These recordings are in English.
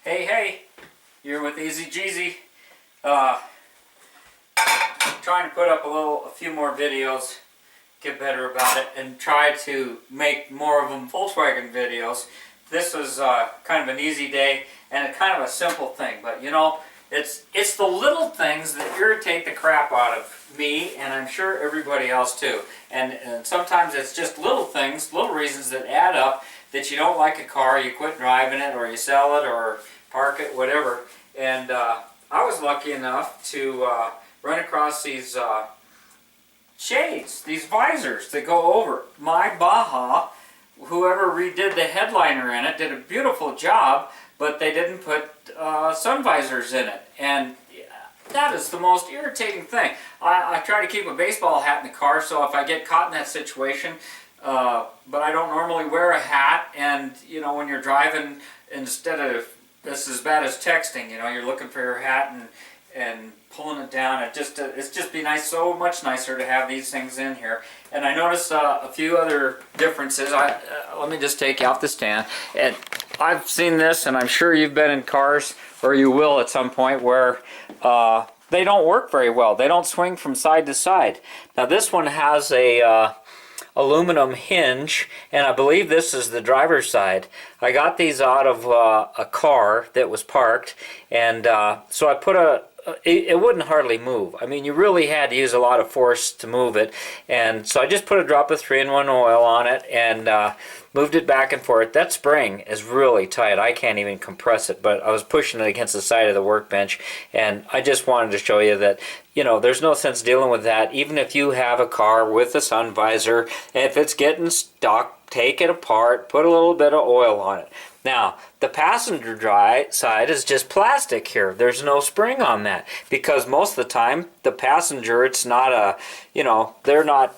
Hey, you're with TheEZGZ. Trying to put up a few more videos, get better about it, and try to make more of them Volkswagen videos. This was kind of an easy day and kind of a simple thing, but you know, it's the little things that irritate the crap out of me, and I'm sure everybody else too. And sometimes it's just little things, little reasons that add up, that you don't like a car, you quit driving it, or you sell it, or park it, whatever. And I was lucky enough to run across these shades, these visors that go over. My Baja, whoever redid the headliner in it, did a beautiful job, but they didn't put sun visors in it. And that is the most irritating thing. I try to keep a baseball hat in the car, so if I get caught in that situation, but I don't normally wear a hat, and you know, when you're driving, instead of, this is as bad as texting, you know, you're looking for your hat and pulling it down. It's just be nice, so much nicer to have these things in here. And I noticed a few other differences. Let me just take you off the stand. And I've seen this, and I'm sure you've been in cars, or you will at some point, where they don't work very well. They don't swing from side to side. Now this one has a aluminum hinge, and I believe this is the driver's side. I got these out of a car that was parked, and so I put it wouldn't hardly move. I mean, you really had to use a lot of force to move it, and so I just put a drop of 3-in-1 oil on it and moved it back and forth. That spring is really tight. I can't even compress it, but I was pushing it against the side of the workbench, and I just wanted to show you that, you know, there's no sense dealing with that. Even if you have a car with a sun visor, if it's getting stuck, take it apart, put a little bit of oil on it. Now, the passenger side is just plastic here. There's no spring on that, because most of the time, the passenger, it's not a, you know, they're not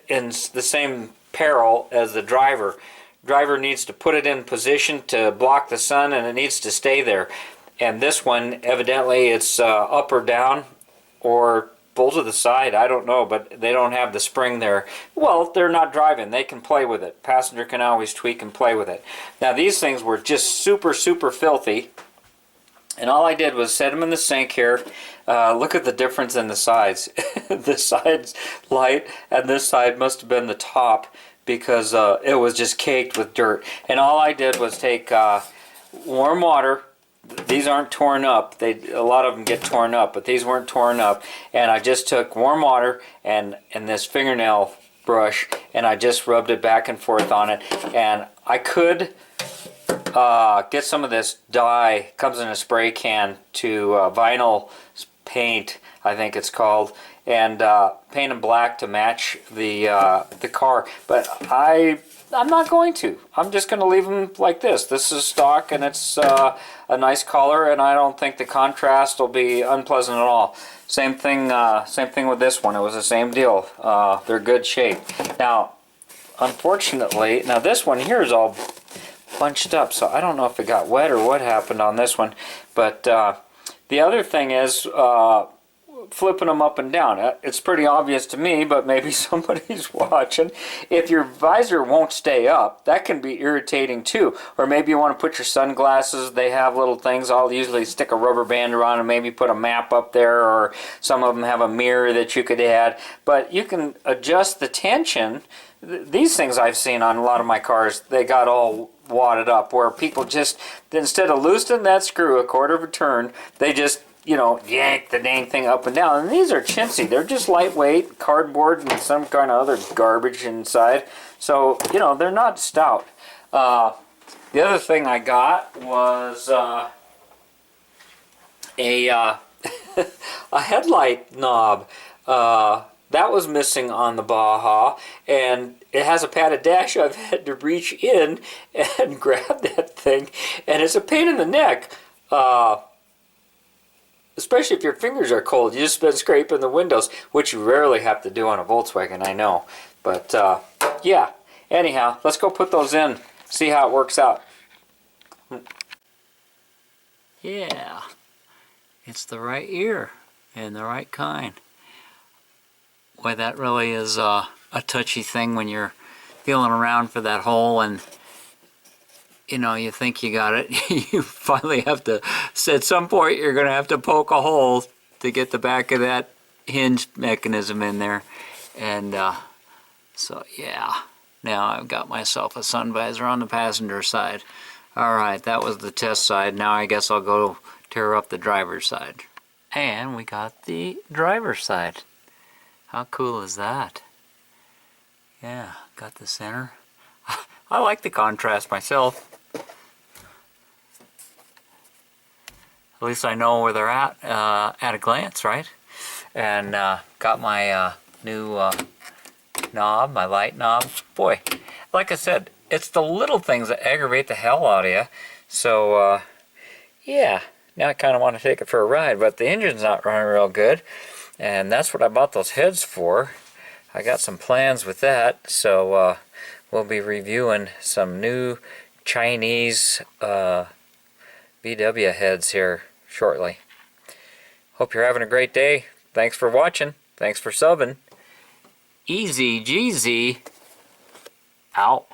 in the same peril as the driver. Driver needs to put it in position to block the sun, and it needs to stay there. And this one, evidently, it's up or down, or pull to the side, I don't know, but they don't have the spring there. Well, they're not driving, they can play with it. Passenger can always tweak and play with it. Now these things were just super filthy, and all I did was set them in the sink here. Look at the difference in the sides. This side's light, and this side must have been the top, because it was just caked with dirt. And all I did was take warm water. These aren't torn up. A lot of them get torn up, but these weren't torn up. And I just took warm water and this fingernail brush, and I just rubbed it back and forth on it. And I could get some of this dye, comes in a spray can, to vinyl paint, I think it's called, and paint them black to match the car. But I'm not going to. I'm just going to leave them like this. This is stock, and it's a nice color, and I don't think the contrast will be unpleasant at all. Same thing with this one. It was the same deal. They're good shape. Now, unfortunately, now this one here is all bunched up, so I don't know if it got wet or what happened on this one. But the other thing is, flipping them up and down. It's pretty obvious to me, but maybe somebody's watching. If your visor won't stay up, that can be irritating too. Or maybe you want to put your sunglasses, they have little things. I'll usually stick a rubber band around and maybe put a map up there, or some of them have a mirror that you could add. But you can adjust the tension. These things I've seen on a lot of my cars, they got all wadded up, where people just, instead of loosening that screw a quarter of a turn, they just, you know, yank the dang thing up and down. And these are chintzy. They're just lightweight, cardboard, and some kind of other garbage inside. So, you know, they're not stout. The other thing I got was a a headlight knob. That was missing on the Baja, and it has a padded dash. I've had to reach in and grab that thing, and it's a pain in the neck. Especially if your fingers are cold. You just been scraping the windows, which you rarely have to do on a Volkswagen, I know. But yeah, anyhow, let's go put those in, see how it works out. Yeah, it's the right ear and the right kind. Boy, that really is a touchy thing when you're feeling around for that hole, and you know, you think you got it. You finally have to, at some point you're going to have to poke a hole to get the back of that hinge mechanism in there. And so yeah, now I've got myself a sun visor on the passenger side. Alright, that was the test side. Now I guess I'll go tear up the driver's side. And we got the driver's side. How cool is that? Yeah, got the center. I like the contrast myself. At least I know where they're at a glance, right? And got my new knob, my light knob. Boy, like I said, it's the little things that aggravate the hell out of you. So, yeah, now I kind of want to take it for a ride, but the engine's not running real good. And that's what I bought those heads for. I got some plans with that, so we'll be reviewing some new Chinese VW heads here shortly. Hope you're having a great day. Thanks for watching. Thanks for subbing. TheEZGZ out.